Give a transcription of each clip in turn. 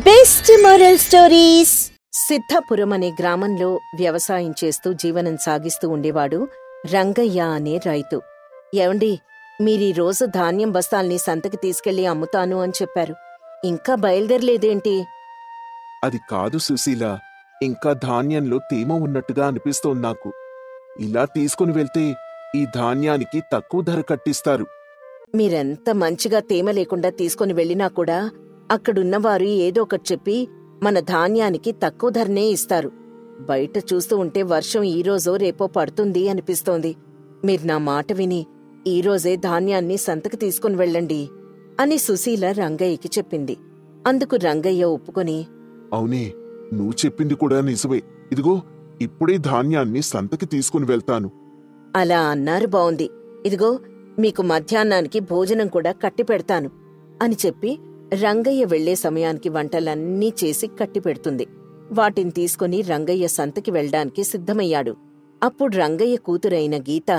Best moral stories. Siddhapuram అనే గ్రామంలో వ్యవసాయం చేస్తూ జీవనం సాగిస్తూ ఉండేవాడు రంగయ్య అనే రైతు. ఏవండి, మీరీ రోజు ధాన్యం బస్తాల్ని సంతకి తీసుకెళ్లి అమ్ముతాను అని చెప్పారు. ఇంకా బయలుదేరలేదేంటి? అది కాదు సుశీల, ఇంకా ధాన్యంలో తేమ ఉన్నట్టుగా అనిపిస్తోంది నాకు. ఇలా తీసుకుని వెళ్తే ఈ ధాన్యానికి తక్కువ ధర కట్టిస్తారు. మీరెంత మంచిగా తేమ లేకుండా తీసుకుని వెళ్ళినా కూడా అక్కడున్నవారు ఏదో ఒకటి చెప్పి మన ధాన్యానికి తక్కువ ధరనే ఇస్తారు. బయట చూస్తూ ఉంటే వర్షం ఈరోజో రేపో పడుతుంది అనిపిస్తోంది. మీరు నా మాట విని ఈరోజే ధాన్యాన్ని సంతకి తీసుకుని వెళ్ళండి అని సుశీల రంగయ్యకి చెప్పింది. అందుకు రంగయ్య ఒప్పుకొని, అవునే, నువ్వు చెప్పింది కూడా నిజమే. ఇదిగో ఇప్పుడే ధాన్యాన్ని సంతకి తీసుకుని వెళ్తాను. అలా అన్నారు, బావుంది. ఇదిగో మీకు మధ్యాహ్నానికి భోజనం కూడా కట్టి పెడతాను అని చెప్పి రంగయ్య వెళ్లే సమయానికి వంటలన్నీ చేసి కట్టిపెడుతుంది. వాటిని తీసుకుని రంగయ్య సంతకి వెళ్డానికి సిద్ధమయ్యాడు. అప్పుడు రంగయ్య కూతురైన గీత,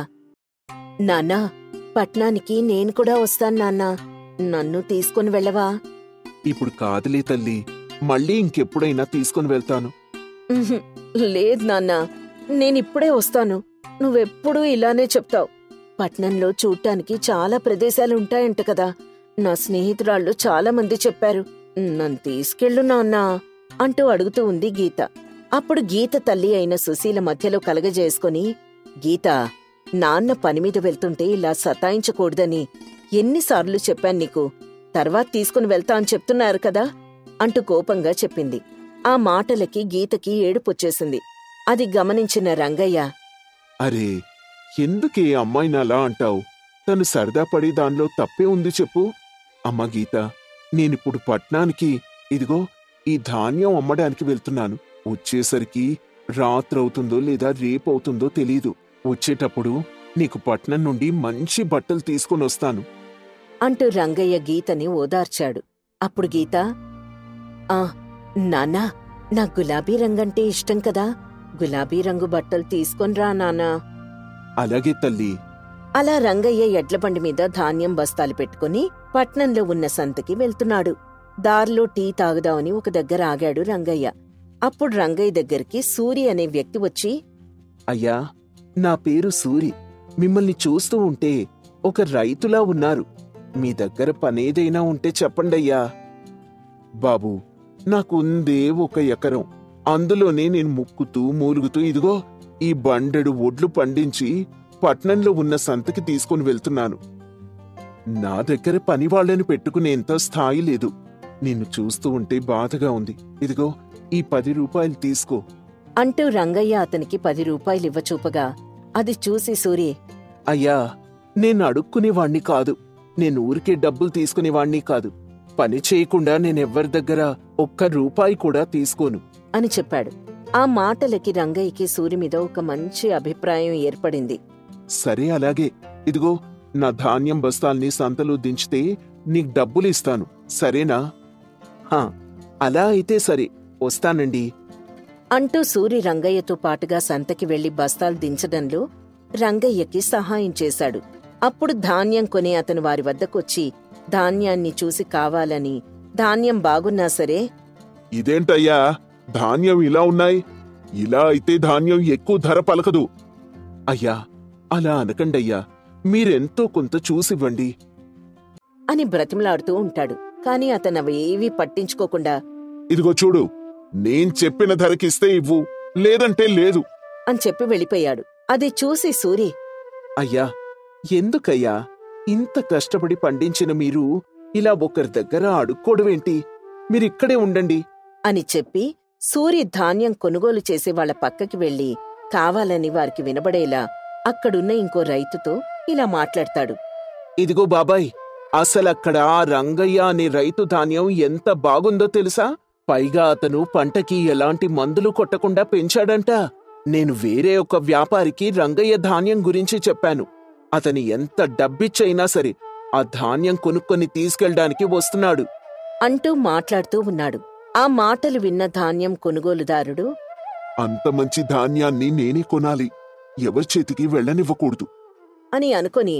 నాన్నా, పట్నానికి నేను కూడా వస్తాను నాన్నా, నన్ను తీసుకుని వెళ్ళవా? ఇప్పుడు కాదులే తల్లి, మళ్ళీ ఇంకెప్పుడైనా తీసుకుని వెళ్తాను. ఉహుం, లేదు నాన్నా, నేనిప్పుడే వస్తాను. నువ్వెప్పుడూ ఇలానే చెప్తావు. పట్నంలో చూడ్డానికి చాలా ప్రదేశాలుంటాయంట కదా. నా స్నేహితురాళ్ళు చాలా మంది చెప్పారు. నన్ను తీసుకెళ్ళు నాన్నా అంటూ అడుగుతూ ఉంది గీత. అప్పుడు గీత తల్లి అయిన సుశీల మధ్యలో కలగజేసుకుని, గీత, నాన్న పనిమీద వెళ్తుంటే ఇలా సతాయించకూడదని ఎన్నిసార్లు చెప్పాను నీకు? తర్వాత తీసుకుని వెళ్తా అని చెప్తున్నారు కదా అంటూ కోపంగా చెప్పింది. ఆ మాటలకి గీతకి ఏడుపొచ్చేసింది. అది గమనించిన రంగయ్య, అరే, ఎందుకే అమ్మాయినలా అంటావు? తను సరదా పడి దానిలో తప్పే ఉంది చెప్పు. అమ్మ గీత, నేనిప్పుడు పట్నానికి ఇదిగో ఈ ధాన్యం అమ్మడానికి వెళ్తున్నాను. వచ్చేసరికి రాత్రవుతుందో లేదా రేపవుతుందో తెలీదు. వచ్చేటప్పుడు నీకు పట్నం నుండి మంచి బట్టలు తీసుకొని వస్తాను అంటూ రంగయ్య గీతని ఓదార్చాడు. అప్పుడు గీత, ఆ నాన్నా, నా గులాబీ రంగంటే ఇష్టం కదా, గులాబీ రంగు బట్టలు తీసుకొనిరా నాన్నా. అలాగే తల్లి. అలా రంగయ్య ఎడ్లబండి మీద ధాన్యం బస్తాలు పెట్టుకుని పట్నంలో ఉన్న సంతకి వెళ్తున్నాడు. దారిలో టీ తాగుదామని ఒక దగ్గర ఆగాడు రంగయ్య. అప్పుడు రంగయ్య దగ్గరికి సూరి అనే వ్యక్తి వచ్చి, అయ్యా, నా పేరు సూరి. మిమ్మల్ని చూస్తూ ఉంటే ఒక రైతులా ఉన్నారు. మీ దగ్గర పనేదైనా ఉంటే చెప్పండయ్యా. బాబూ, నాకుందే 1 ఎకరం. అందులోనే నేను ముక్కుతూ మూలుగుతూ ఇదిగో ఈ బండెడు ఒడ్లు పండించి పట్నంలో ఉన్న సంతకి తీసుకుని వెళ్తున్నాను. నా దగ్గర పనివాళ్లను పెట్టుకునేంత స్థాయి లేదు. నిన్ను చూస్తూ ఉంటే బాధగా ఉంది. ఇదిగో ఈ 10 రూపాయలు తీసుకో అంటూ రంగయ్య అతనికి 10 రూపాయలివ్వచూపగా అది చూసి సూరి, అయ్యా, నేను అడుక్కునేవాణ్ణి కాదు. నేను ఊరికే డబ్బులు తీసుకునేవాణ్ణి కాదు. పని చేయకుండా నేనెవ్వరి దగ్గర 1 రూపాయి కూడా తీసుకోను అని చెప్పాడు. ఆ మాటలకి రంగయ్యకి సూరి మీద ఒక మంచి అభిప్రాయం ఏర్పడింది. సరే, అలాగే. ఇదిగో నా ధాన్యం బస్తాల్ని సంతలో దించితే నీకు డబ్బులిస్తాను, సరేనా? హా, అలా అయితే సరే, వస్తానండి అంటూ సూరి రంగయ్యతో పాటుగా సంతకి వెళ్లి బస్తాలు దించడంలో రంగయ్యకి సహాయం చేశాడు. అప్పుడు ధాన్యం కొనే అతను వారి వద్దకొచ్చి ధాన్యాన్ని చూసి కావాలని, ధాన్యం బాగున్నా సరే, ఇదేంటయ్యా, ధాన్యం ఇలా ఉన్నాయి? ఇలా అయితే ధాన్యం ఎక్కువ ధర పలకదు. అయ్యా, అలా అనకండయ్యా, మీరెంతో కొంత చూసివ్వండి అని బ్రతిమలాడుతూ ఉంటాడు. కాని అతను అవేవీ పట్టించుకోకుండా, ఇదిగో చూడు, నేను చెప్పిన ధరకిస్తే ఇవ్వు, లేదంటే లేదు అని చెప్పి వెళ్ళిపోయాడు. అది చూసి సూరి, అయ్యా, ఎందుకయ్యా ఇంత కష్టపడి పండించిన మీరు ఇలా ఒకరి దగ్గర అడుక్కోవడమేంటి? మీరిక్కడే ఉండండి అని చెప్పి సూరి ధాన్యం కొనుగోలు చేసే వాళ్ల పక్కకి వెళ్లి కావాలని వారికి వినబడేలా అక్కడున్న ఇంకో రైతుతో ఇలా మాట్లాడతాడు. ఇదిగో బాబాయ్, అసలక్కడ ఆ రంగయ్య అనే రైతు ధాన్యం ఎంత బాగుందో తెలుసా? పైగా అతను పంటకి ఎలాంటి మందులు కొట్టకుండా పెంచాడంట. నేను వేరే ఒక వ్యాపారికి రంగయ్య ధాన్యం గురించి చెప్పాను. అతని ఎంత డబ్బిచ్చైనా సరే ఆ ధాన్యం కొనుక్కొని తీసుకెళ్ళడానికి వస్తున్నాడు అంటూ మాట్లాడుతూ ఉన్నాడు. ఆ మాటలు విన్న ధాన్యం కొనుగోలుదారుడు, అంత మంచి ధాన్యాన్ని నేనే కొనాలి, ఎవరి చేతికి వెళ్ళనివ్వకూడదు అని అనుకొని,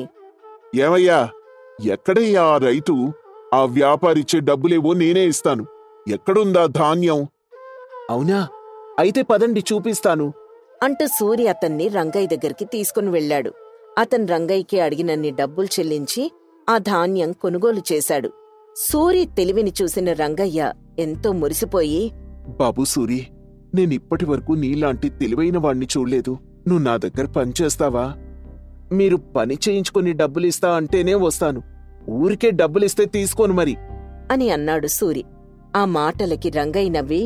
ఏమయ్యా, ఎక్కడయ్యా ఆ రైతు? ఆ వ్యాపారిచ్చే డబ్బులేవో నేనే ఇస్తాను. ఎక్కడుందా ధాన్యం? అవునా? అయితే పదండి చూపిస్తాను అంటూ సూరి అతన్ని రంగయ్య దగ్గరికి తీసుకుని వెళ్ళాడు. అతను రంగయ్యకి అడిగినన్ని డబ్బులు చెల్లించి ఆ ధాన్యం కొనుగోలు చేశాడు. సూరి తెలివిని చూసిన రంగయ్య ఎంతో మురిసిపోయి, బాబు సూరి, నేనిప్పటి వరకు నీలాంటి తెలివైన వాణ్ణి చూడలేదు. నువ్వు నా దగ్గర పనిచేస్తావా? మీరు పని చేయించుకుని డబ్బులిస్తా అంటేనే వస్తాను. ఊరికే డబ్బులిస్తే తీసుకోను మరి అని అన్నాడు సూరి. ఆ మాటలకి రంగయ్య నవ్వి,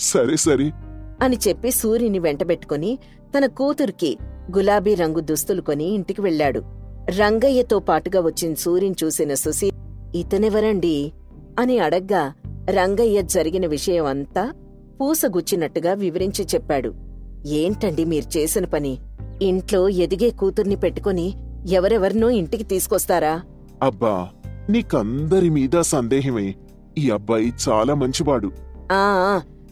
సరే సరే అని చెప్పి సూరిని వెంటబెట్టుకుని తన కూతురికి గులాబీ రంగు దుస్తులు కొని ఇంటికి వెళ్ళాడు. రంగయ్యతో పాటుగా వచ్చిన సూరిని చూసిన సుశీల, ఇతనెవరండి అని అడగ్గా రంగయ్య జరిగిన విషయం అంతా పూసగుచ్చినట్టుగా వివరించి చెప్పాడు. ఏంటండి మీరు చేసిన పని? ఇంట్లో ఎదిగే కూతుర్ని పెట్టుకుని ఎవరెవర్నో ఇంటికి తీసుకొస్తారా? అబ్బా, నీకందరి మీద సందేహమే. ఈ అబ్బాయి చాలా మంచివాడు. ఆ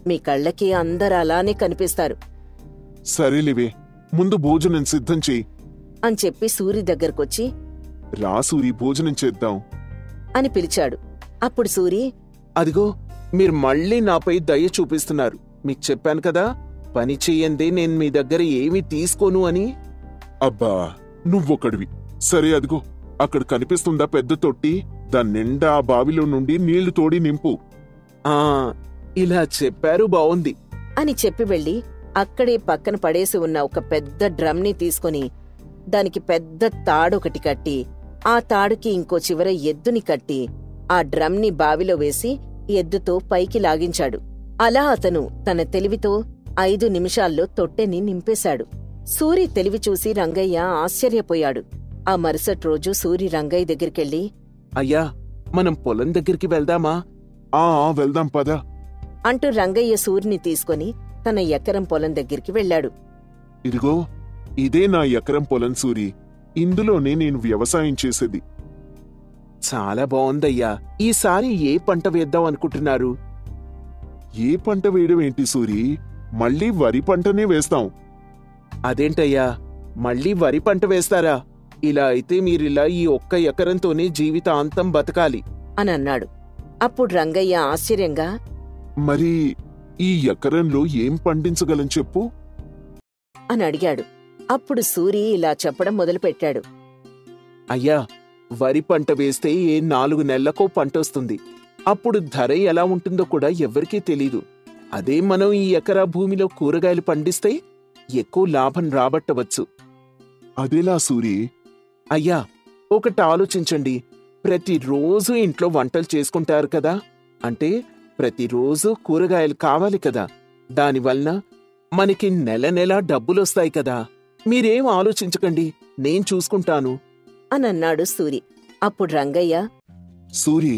మీ కళ్ళకి అందరు అలానే కనిపిస్తారు సరేలివే, ముందు భోజనం సిద్ధం చెయ్యి అని చెప్పి సూరి దగ్గరకొచ్చి, రా సూరి, భోజనం చేద్దాం అని పిలిచాడు. అప్పుడు సూరి, అదిగో మీరు మళ్ళీ నాపై దయ చూపిస్తున్నారు. మీకు చెప్పాను కదా, పని చెయ్యందే నేను మీ దగ్గర ఏమీ తీసుకోను అని. అబ్బా, నువ్వొకడివి. సరే, అదిగో అక్కడ కనిపిస్తుందా పెద్ద తొట్టి? దాని నిండా ఆ బావిలో నుండి నీళ్లు తోడి నింపు. ఆ ఇలా చెప్పారు, బావుంది అని చెప్పి వెళ్లి అక్కడే పక్కన పడేసి ఉన్న ఒక పెద్ద డ్రమ్ని తీసుకుని దానికి పెద్ద తాడొకటి కట్టి ఆ తాడుకి ఇంకో చివర ఎద్దుని కట్టి ఆ డ్రమ్ని బావిలో వేసి ఎద్దుతో పైకి లాగించాడు. అలా అతను తన తెలివితో 5 నిమిషాల్లో తొట్టెని నింపేశాడు. సూరి తెలివి చూసి రంగయ్య ఆశ్చర్యపోయాడు. ఆ మరుసటి రోజు సూరి రంగయ్య దగ్గరికెళ్ళి, అయ్యా, మనం పొలం దగ్గరికి వెళ్దామా? వెళ్దాం పద అంటూ రంగయ్య సూరిని తీసుకుని తన ఎకరం పొలం దగ్గరికి వెళ్ళాడు. ఇదిగో ఇదే నా ఎకరం పొలం సూరి. ఇందులోనే నేను వ్యవసాయం చేసేది. చాలా బావుందయ్యా. ఈసారి ఏ పంట వేద్దాం అనుకుంటున్నారు? ఏ పంట వేయడం ఏంటి సూరి? మళ్ళీ వరి పంటనే వేస్తాం. అదేంటయ్యా, మళ్ళీ వరి పంట వేస్తారా? ఇలా అయితే మీరిలా ఈ ఒక్క ఎకరంతోనే జీవితాంతం బతకాలి అని అన్నాడు. అప్పుడు రంగయ్య ఆశ్చర్యంగా, మరి ఈ ఎకరంలో ఏం పండించగలం చెప్పు అని అడిగాడు. అప్పుడు సూరి ఇలా చెప్పడం మొదలుపెట్టాడు. అయ్యా, వరి పంట వేస్తే 4 నెలలకో పంటొస్తుంది. అప్పుడు ధర ఎలా ఉంటుందో కూడా ఎవ్వరికీ తెలీదు. అదే మనం ఈ ఎకరా భూమిలో కూరగాయలు పండిస్తే ఎక్కువ లాభం రాబట్టవచ్చు. అదేలా సూరి? అయ్యా, ఒకటి ఆలోచించండి. ప్రతిరోజు ఇంట్లో వంటలు చేసుకుంటారు కదా, అంటే ప్రతిరోజు కూరగాయలు కావాలి కదా. దానివల్ల మనకి నెల నెలా డబ్బులొస్తాయి కదా. మీరేం ఆలోచించకండి, నేను చూసుకుంటాను అని అన్నాడు సూరి. అప్పుడు రంగయ్య, సూరి,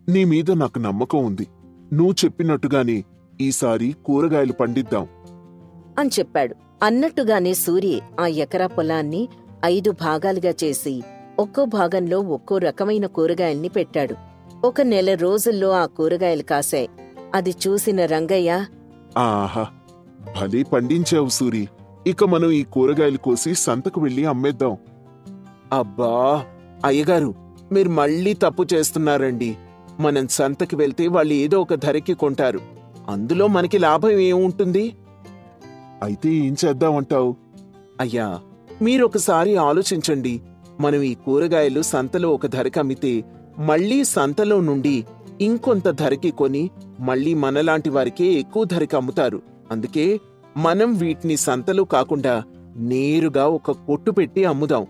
నీ మీద నాకు నమ్మకం ఉంది. నువ్వు చెప్పినట్టుగానే ఈసారి కూరగాయలు పండిద్దాం అని చెప్పాడు. అన్నట్టుగానే సూరి ఆ ఎకరా పొలాన్ని 5 భాగాలుగా చేసి ఒక్కో భాగంలో ఒక్కో రకమైన కూరగాయల్ని పెట్టాడు. 1 నెల రోజుల్లో ఆ కూరగాయలు కాశాయి. అది చూసిన రంగయ్య, ఆహా, భలే పండించావు సూరి. ఇక మనం ఈ కూరగాయలు కోసి సంతకు వెళ్లి అమ్మేద్దాం. అబ్బా అయ్యగారు, మీరు మళ్ళీ తప్పు చేస్తున్నారండి. మనం సంతకి వెళ్తే వాళ్ళు ఏదో ఒక ధరకి కొంటారు. అందులో మనకి లాభం ఏముంటుంది? అయితే ఏం చేద్దామంటావు? అయ్యా, మీరొకసారి ఆలోచించండి. మనం ఈ కూరగాయలు సంతలో ఒక ధరకి అమ్మితే మళ్లీ సంతలో నుండి ఇంకొంత ధరకి కొని మళ్లీ మనలాంటి వారికే ఎక్కువ ధరకి అమ్ముతారు. అందుకే మనం వీటిని సంతలో కాకుండా నేరుగా ఒక కొట్టు పెట్టి అమ్ముదాం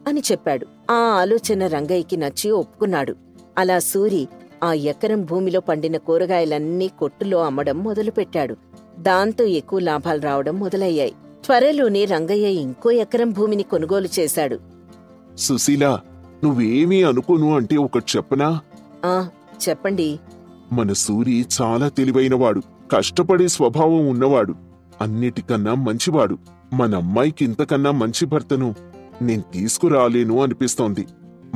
అని చెప్పాడు. ఆ ఆలోచన రంగయ్యకి నచ్చి ఒప్పుకున్నాడు. అలా సూరి ఆ ఎకరం భూమిలో పండిన కూరగాయలన్నీ కొట్టులో అమ్మడం మొదలుపెట్టాడు. దాంతో ఎక్కువ లాభాలు రావడం మొదలయ్యాయి. త్వరలోనే రంగయ్య ఇంకో ఎకరం భూమిని కొనుగోలు చేశాడు. సుశీల, నువ్వేమీ అనుకోను అంటే ఒకటి చెప్పనా? చెప్పండి. మన సూరి చాలా తెలివైనవాడు, కష్టపడే స్వభావం ఉన్నవాడు, అన్నిటికన్నా మంచివాడు. మన అమ్మాయికి ఇంతకన్నా మంచి భర్తను నేను తీసుకురాలేను అనిపిస్తోంది.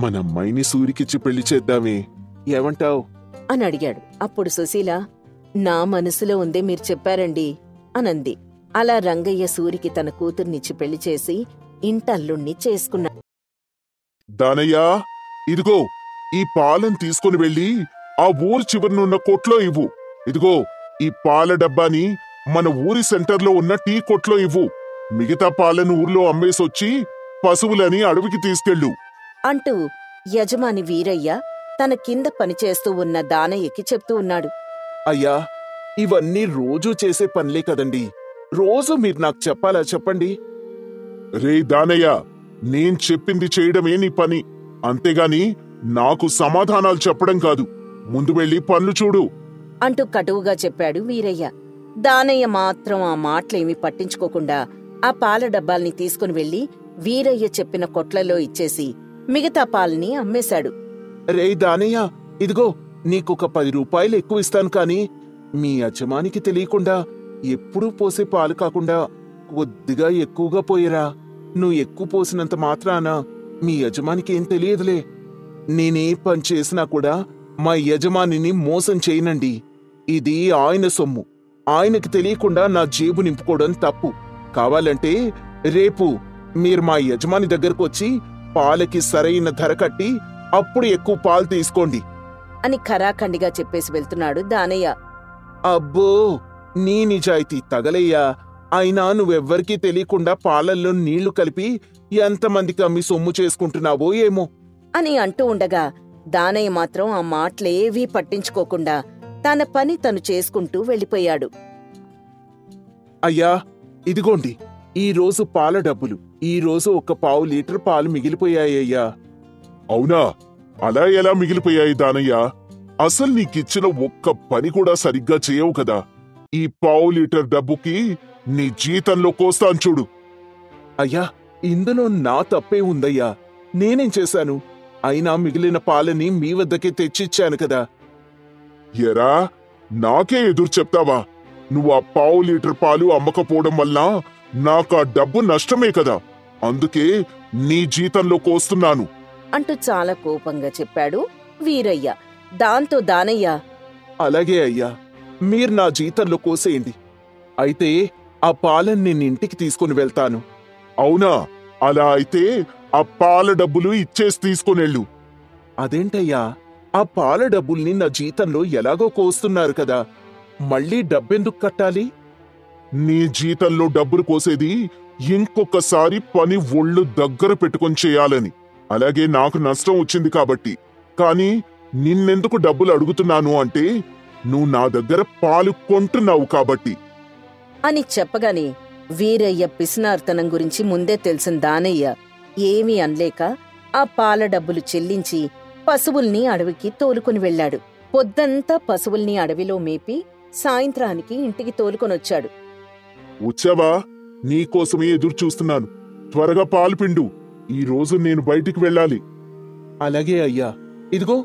మన అమ్మాయిని సూరికిచ్చి పెళ్లి చేద్దామే, ఏమంటావ్ అని అడిగాడు. అప్పుడు సుశీల, నా మనసులో ఉందే మీరు చెప్పారండి అనంది. అలా రంగయ్య సూరికి తన కూతుర్నిచ్చి పెళ్లి చేసి ఇంటల్లుణ్ణి చేసుకున్నాడు. దానయ్యా, ఇదిగో ఈ పాలను తీసుకుని వెళ్ళి ఆ ఊరి చివరనున్న కొట్లో ఇవ్వు. ఇదిగో ఈ పాల డబ్బాని మన ఊరి సెంటర్లో ఉన్న టీ కొట్లో ఇవ్వు. మిగతా పాలను ఊర్లో అమ్మేసొచ్చి పశువులని అడవికి తీసుకెళ్ళు అంటూ యజమాని వీరయ్య తన కింద పనిచేస్తూ ఉన్న దానయ్యకి చెప్తూ ఉన్నాడు. అయ్యా, ఇవన్నీ రోజూ చేసే పనులే కదండి. రోజు మీరు నాకు చెప్పాలా చెప్పండి? రే దానయ్య, నేను చెప్పింది చేయడమే నీ పని, అంతేగాని నాకు సమాధానాలు చెప్పడం కాదు. ముందు వెళ్ళి పనులు చూడు అంటూ కటువుగా చెప్పాడు వీరయ్య. దానయ్య మాత్రం ఆ మాటలేమీ పట్టించుకోకుండా ఆ పాల డబ్బాల్ని తీసుకుని వెళ్లి వీరయ్య చెప్పిన కొట్లలో ఇచ్చేసి మిగతా పాలని అమ్మేశాడు. రే దానయ్య, ఇదిగో నీకొక 10 రూపాయలు ఎక్కువ ఇస్తాను, కాని మీ యజమానికి తెలియకుండా ఎప్పుడూ పోసే పాలు కాకుండా కొద్దిగా ఎక్కువగా పోయిరా. నువ్వు ఎక్కువ పోసినంత మాత్రాన మీ యజమానికి ఏం తెలియదులే. నేనే పని చేసినా కూడా మా యజమానిని మోసం చేయనండి. ఇది ఆయన సొమ్ము. ఆయనకి తెలియకుండా నా జేబు నింపుకోవడం తప్పు. కావాలంటే రేపు మీరు మా యజమాని దగ్గరకు వచ్చి పాలకి సరైన ధర కట్టి అప్పుడు ఎక్కువ పాలు తీసుకోండి అని ఖరాఖండిగా చెప్పేసి వెళ్తున్నాడు దానయ్య. అబ్బో, నీ నిజాయితీ తగలయ్యా. అయినా నువ్వెవ్వరికీ తెలియకుండా పాలల్లో నీళ్లు కలిపి ఎంతమందికి అమ్మి సొమ్ము చేసుకుంటున్నావో ఏమో అని అంటూ ఉండగా దానయ్య మాత్రం ఆ మాటలేవీ పట్టించుకోకుండా తన పని తను చేసుకుంటూ వెళ్ళిపోయాడు. అయ్యా, ఇదిగోండి ఈ రోజు పాల డబ్బులు. ఈ రోజు ఒక 1/4 లీటర్ పాలు మిగిలిపోయాయ్యా. అవునా? అలా ఎలా మిగిలిపోయాయి దానయ్య? అసలు నీకిచ్చిన ఒక్క పని కూడా సరిగ్గా చేయవు కదా. ఈ 1/4 లీటర్ డబ్బుకి నీ జీతంలో కోస్తాను చూడు. అయ్యా, ఇందులో నా తప్పే ఉందయ్యా. నేనేం చేశాను? అయినా మిగిలిన పాలని మీ వద్దకే తెచ్చిచ్చాను కదా. ఎరా, నాకే ఎదురు చెప్తావా? నువ్వు ఆ 1/4 లీటర్ పాలు అమ్మకపోవడం వల్ల నాకు ఆ డబ్బు నష్టమే కదా. అందుకే నీ జీతంలో కోస్తున్నాను అంటూ చాలా కోపంగా చెప్పాడు వీరయ్య. దాంతో దానయ్య, అలాగే అయ్యా, మీరు నా జీతంలో కోసేయండి. అయితే ఆ పాలను నేను ఇంటికి తీసుకుని వెళ్తాను. అవునా? అలా అయితే ఆ పాల డబ్బులు ఇచ్చేసి తీసుకునెళ్ళు. అదేంటయ్యా, ఆ పాల డబ్బుల్ని నా జీతంలో ఎలాగో కోస్తున్నారు కదా, మళ్ళీ డబ్బెందుకు కట్టాలి? నీ జీతంలో డబ్బులు కోసేది ఇంకొకసారి పని ఒళ్ళు దగ్గర పెట్టుకొని చేయాలని. అలాగే నాకు నష్టం వచ్చింది కాబట్టి. కాని నిన్నెందుకు డబ్బులు అడుగుతున్నాను అంటే నువ్వు నా దగ్గర పాలు కొంటున్నావు కాబట్టి అని చెప్పగానే వీరయ్య పిసినార్తనం గురించి ముందే తెలిసిన దానయ్య ఏమీ అనలేక ఆ పాల డబ్బులు చెల్లించి పశువుల్ని అడవికి తోలుకొని వెళ్లాడు. పొద్దంతా పశువుల్ని అడవిలో మేపి సాయంత్రానికి ఇంటికి తోలుకొనొచ్చాడు. వచ్చావా? నీకోసమే ఎదురు చూస్తున్నాను. త్వరగా పాలు పిండు. ఈ రోజు నేను బయటికి వెళ్ళాలి. అలాగే అయ్యా, ఇదిగో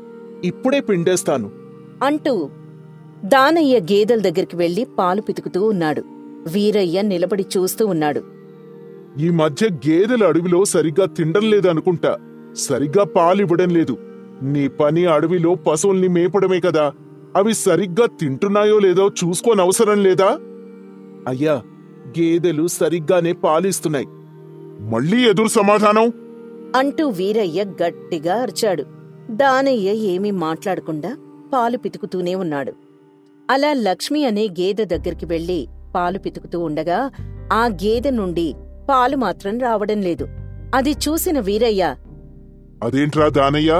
ఇప్పుడే పిండేస్తాను అంటూ దానయ్య గేదెల దగ్గరికి వెళ్లి పాలు పితుకుతూ ఉన్నాడు. వీరయ్య నిలబడి చూస్తూ ఉన్నాడు. ఈ మధ్య గేదెల అడవిలో సరిగ్గా తిండం లేదనుకుంటా. సరిగ్గా పాలివ్వడం లేదు. నీ పని అడవిలో పశువుల్ని మేపడమే కదా. అవి సరిగ్గా తింటున్నాయో లేదో చూసుకోనవసరం లేదా? అయ్యా, గేదెలు సరిగ్గానే పాలిస్తున్నాయి. మళ్ళీ ఎదురు సమాధానం అంటూ వీరయ్య గట్టిగా అరిచాడు. దానయ్య ఏమీ మాట్లాడకుండా పాలు పితుకుతూనే ఉన్నాడు. అలా లక్ష్మి అనే గేదె దగ్గరికి వెళ్లి పాలు పితుకుతూ ఉండగా ఆ గేదె నుండి పాలు మాత్రం రావడం లేదు. అది చూసిన వీరయ్య, అదేంట్రా దానయ్య,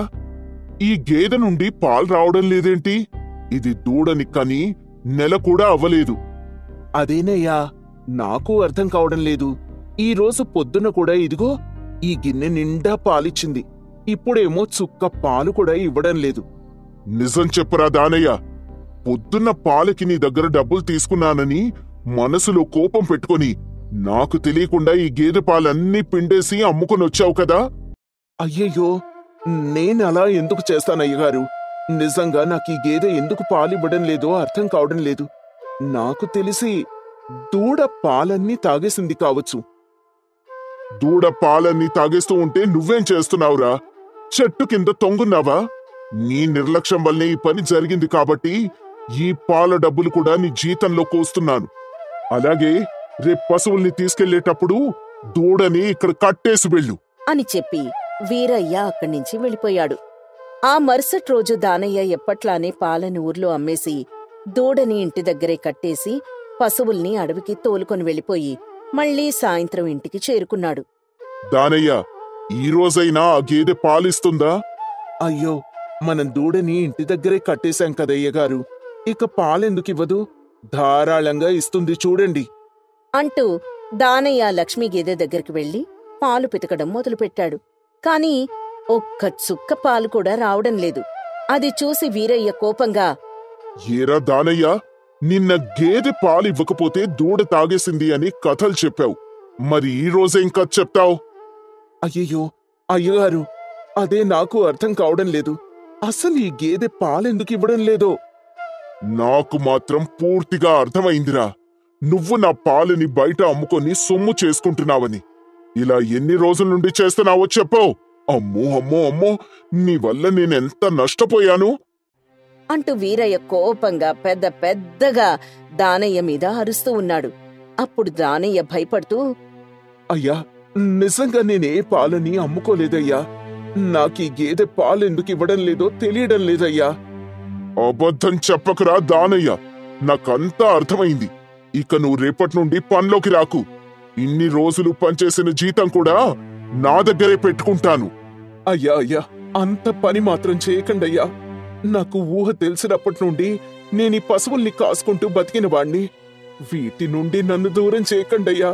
ఈ గేదె నుండి పాలు రావడం లేదేంటి? ఇది దూడని కని నెల కూడా అవ్వలేదు. అదేనయ్యా, నాకు అర్థం కావడం లేదు. ఈ రోజు పొద్దున కూడా ఇదిగో ఈ గిన్నె నిండా పాలిచ్చింది. ఇప్పుడేమో చుక్క పాలు కూడా ఇవ్వడం లేదు. నిజం చెప్పురా దానయ్య. పొద్దున్న పాలకి నీ దగ్గర డబ్బులు తీసుకున్నానని మనసులో కోపం పెట్టుకొని నాకు తెలియకుండా ఈ గేదె పాలన్నీ పిండేసి అమ్ముకొనొచ్చావు కదా. అయ్యయ్యో, నేనలా ఎందుకు చేస్తానయ్యగారు? నిజంగా నాకు ఈ గేదె ఎందుకు పాలివ్వడం లేదో అర్థం కావడం లేదు. నాకు తెలిసి దూడ పాలన్నీ తాగేసింది కావచ్చు. దూడ పాలన్నీ తాగేస్తూ ఉంటే నువ్వేం చేస్తున్నావురా? చెట్టు కింద తొంగున్నావా? నీ నిర్లక్ష్యం వల్లే ఈ పని జరిగింది కాబట్టి ఈ పాల డబ్బులు కూడా నీ జీతంలో కోస్తున్నాను. అలాగే రేపు పశువుల్ని తీసుకెళ్లేటప్పుడు దూడని ఇక్కడ కట్టేసి వెళ్ళు అని చెప్పి వీరయ్య అక్కడ్నించి వెళ్ళిపోయాడు. ఆ మరుసటి రోజు దానయ్య ఎప్పట్లానే పాలని ఊర్లో అమ్మేసి దూడని ఇంటి దగ్గరే కట్టేసి పశువుల్ని అడవికి తోలుకొని వెళ్ళిపోయి మళ్లీ సాయంత్రం ఇంటికి చేరుకున్నాడు. దానయ్య, ఈ రోజైనా ఆ గేదె పాలిస్తుందా? అయ్యో, మనం దూడని ఇంటి దగ్గరే కట్టేశాం కదయ్య గారు, ఇక పాలెందుకివ్వదు? ధారాళంగా ఇస్తుంది చూడండి అంటూ దానయ్య లక్ష్మీ గేదె దగ్గరికి వెళ్లి పాలు పితకడం మొదలుపెట్టాడు. కాని ఒక్క చుక్క పాలు కూడా రావడం లేదు. అది చూసి వీరయ్య కోపంగా, ఏరా దానయ్య, నిన్న గేదె పాలివ్వకపోతే దూడ తాగేసింది అని కథలు చెప్పావు. మరి ఈ రోజేం కథ చెప్తావు? అయ్యయ్యో అయ్యగారు, అదే నాకు అర్థం కావడం లేదు. అసలు ఈ గేదె పాలెందుకివ్వడం లేదో. నాకు మాత్రం పూర్తిగా అర్థమైందిరా. నువ్వు నా పాలని బయట అమ్ముకొని సొమ్ము చేసుకుంటున్నావని. ఇలా ఎన్ని రోజుల నుండి చేస్తున్నావో చెప్పవు. అమ్మో అమ్మో అమ్మో, నీ వల్ల నేనెంత నష్టపోయాను అంటూ వీరయ్య కోపంగా పెద్ద పెద్దగా దానయ్య మీద అరుస్తూ ఉన్నాడు. అప్పుడు దానయ్య భయపడుతూ, అయ్యా, నిజంగా నేనే పాలని అమ్ముకోలేదయ్యా. నాకీ గేదె పాలెందుకివ్వడం లేదో తెలియడం లేదయ్యా. అబద్ధం చెప్పకురా దానయ్య, నాకంతా అర్థమైంది. ఇక నువ్వు రేపటి నుండి పనిలోకి రాకు. ఇన్ని రోజులు పనిచేసిన జీతం కూడా నా దగ్గరే పెట్టుకుంటాను. అయ్యా అయ్యా, అంత పని మాత్రం చేయకండయ్యా. నాకు ఊహ తెలిసినప్పటి నుండి నేనీ పశువుల్ని కాసుకుంటూ బతికిన వాణ్ణి. వీటి నుండి నన్ను దూరం చేయకండయ్యా.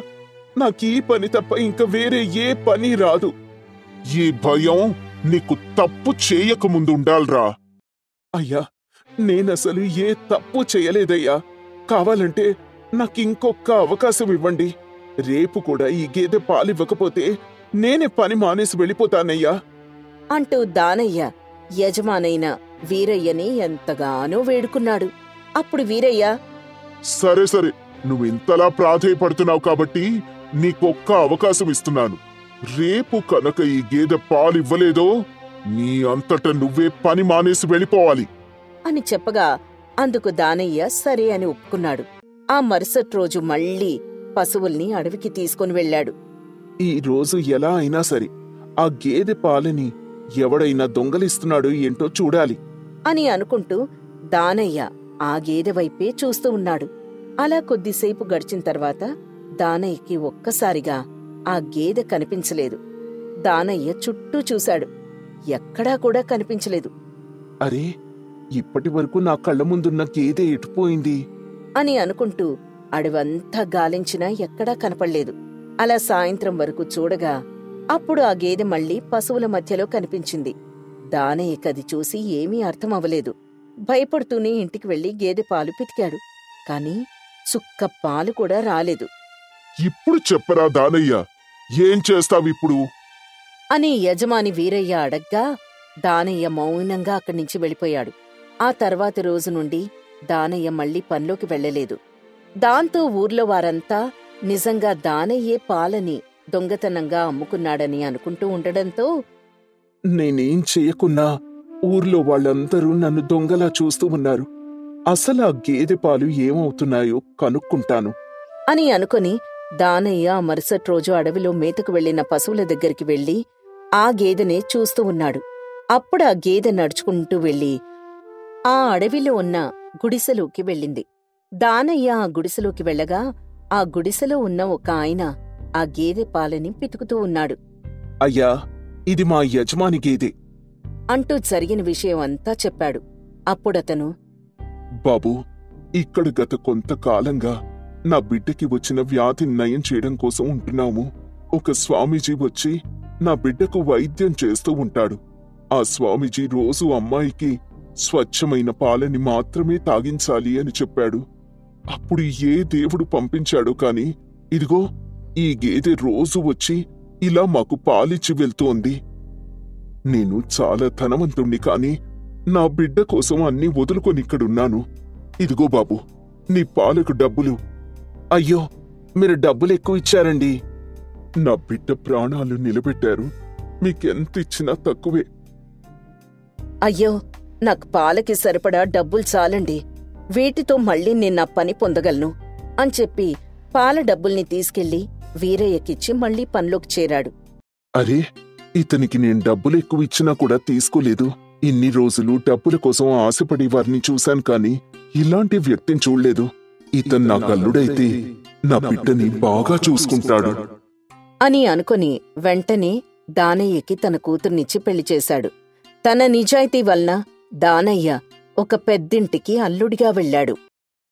నాకీ పని తప్ప ఇంక వేరే ఏ పని రాదు. ఈ భయం నీకు తప్పు చేయకముందు ఉండాలిరా. అయ్యా, నేనసలు ఏ తప్పు చేయలేదయ్యా. కావాలంటే నాకింకొక్క అవకాశం ఇవ్వండి. రేపు కూడా ఈ గేదె పాలివ్వకపోతే నేనే పని మానేసి వెళ్ళిపోతానయ్యా అంటూ దానయ్య యజమానైన వీరయ్యని ఎంతగానో వేడుకున్నాడు. అప్పుడు వీరయ్య, సరే సరే, నువ్వింతలా ప్రాధేయపడుతున్నావు కాబట్టి నీకొక్క అవకాశం ఇస్తున్నాను. రేపు కనుక ఈ గేదె పాలివ్వలేదో నీ అంతట నువ్వే పని మానేసి వెళ్ళిపోవాలి అని చెప్పగా అందుకు దానయ్య సరే అని ఒప్పుకున్నాడు. ఆ మరుసటి రోజు మళ్లీ పశువుల్ని అడవికి తీసుకొని వెళ్లాడు. ఈ రోజు ఎలా అయినా సరే ఆ గేదె పాలని ఎవడైనా దొంగలిస్తున్నాడో ఏంటో చూడాలి అని అనుకుంటూ దానయ్య ఆ గేదె వైపే చూస్తూ ఉన్నాడు. అలా కొద్దిసేపు గడిచిన తర్వాత దానయ్యకి ఒక్కసారిగా ఆ గేదె కనిపించలేదు. దానయ్య చుట్టూ చూశాడు. ఎక్కడా కూడా కనిపించలేదు. అరే, ఇప్పటి వరకు నా కళ్ళ ముందున్న గేదె ఎటుపోయింది అని అనుకుంటూ అడవంతా గాలించినా ఎక్కడా కనపడలేదు. అలా సాయంత్రం వరకు చూడగా అప్పుడు ఆ గేదె మళ్లీ పశువుల మధ్యలో కనిపించింది. దానయ్యకది చూసి ఏమీ అర్థమవ్వలేదు. భయపడుతూనే ఇంటికి వెళ్లి గేదె పాలు పితికాడు. కాని చుక్క పాలు కూడా రాలేదు. ఇప్పుడు చెప్పరా దానయ్య, ఏం చేస్తావిప్పుడు అని యజమాని వీరయ్య అడగ్గా దానయ్య మౌనంగా అక్కడ్నించి వెళ్ళిపోయాడు. ఆ తర్వాతి రోజు నుండి దానయ్య మళ్లీ పనిలోకి వెళ్లలేదు. దాంతో ఊర్లో వారంతా నిజంగా దానయ్యే పాలని దొంగతనంగా అమ్ముకున్నాడని అనుకుంటూ ఉండడంతో, నేనేం చెయ్యకున్నా ఊర్లో వాళ్ళందరూ నన్ను దొంగలా చూస్తూ ఉన్నారు. అసలు ఆ గేదె పాలు ఏమవుతున్నాయో కనుక్కుంటాను అని అనుకుని దానయ్య మరుసటి రోజు అడవిలో మేతకు వెళ్లిన పశువుల దగ్గరికి వెళ్లి ఆ గేదెనే చూస్తూ ఉన్నాడు. అప్పుడు ఆ గేదె నడుచుకుంటూ వెళ్లి ఆ అడవిలో ఉన్న గుడిసెలోకి వెళ్ళింది. దానయ్య ఆ గుడిసెలోకి వెళ్లగా ఆ గుడిసెలో ఉన్న ఒక ఆయన ఆ గేదె పాలని పితుకుతూ ఉన్నాడు. అయ్యా, ఇది మా యజమాని గేదె అంటూ జరిగిన విషయం అంతా చెప్పాడు. అప్పుడతను, బాబూ, ఇక్కడ గత కొంతకాలంగా నా బిడ్డకి వచ్చిన వ్యాధిని నయం చేయడం కోసం ఉంటున్నాము. ఒక స్వామీజీ వచ్చి నా బిడ్డకు వైద్యం చేస్తూ ఉంటాడు. ఆ స్వామీజీ రోజు అమ్మాయికి స్వచ్ఛమైన పాలని మాత్రమే తాగించాలి అని చెప్పాడు. అప్పుడు ఏ దేవుడు పంపించాడో కాని ఇదిగో ఈ గేదె రోజు వచ్చి ఇలా మాకు పాలిచ్చి వెళ్తోంది. నేను చాలా ధనవంతుణ్ణి కాని నా బిడ్డ కోసం అన్నీ వదులుకొనిక్కడున్నాను. ఇదిగో బాబు, నీ పాలకు డబ్బులు. అయ్యో, మీరు డబ్బులు ఎక్కువ ఇచ్చారండి. నా బిడ్డ ప్రాణాలు నిలబెట్టారు. మీకెంతిచ్చినా తక్కువే. అయ్యో, నాకు పాలకి సరిపడా డబ్బులు చాలండి. వీటితో మళ్ళీ నేను పని పొందగలను అని చెప్పి పాల డబ్బుల్ని తీసుకెళ్లి వీరయ్యకిచ్చి మళ్లీ పనిలోకి చేరాడు. అరే, ఇతనికి నేను డబ్బులు ఎక్కువ ఇచ్చినా కూడా తీసుకోలేదు. ఇన్ని రోజులు డబ్బుల కోసం ఆశపడి వారిని చూశాను కాని ఇలాంటి వ్యక్తిని చూడలేదు. ఇతను నా గల్లుడైతే నా బిడ్డని బాగా చూసుకుంటాడు అని అనుకుని వెంటనే దానయ్యకి తన కూతుర్నిచ్చి పెళ్లి చేశాడు. తన నిజాయితీ వలన దానయ్య ఒక పెద్దింటికి అల్లుడిగా వెళ్ళాడు.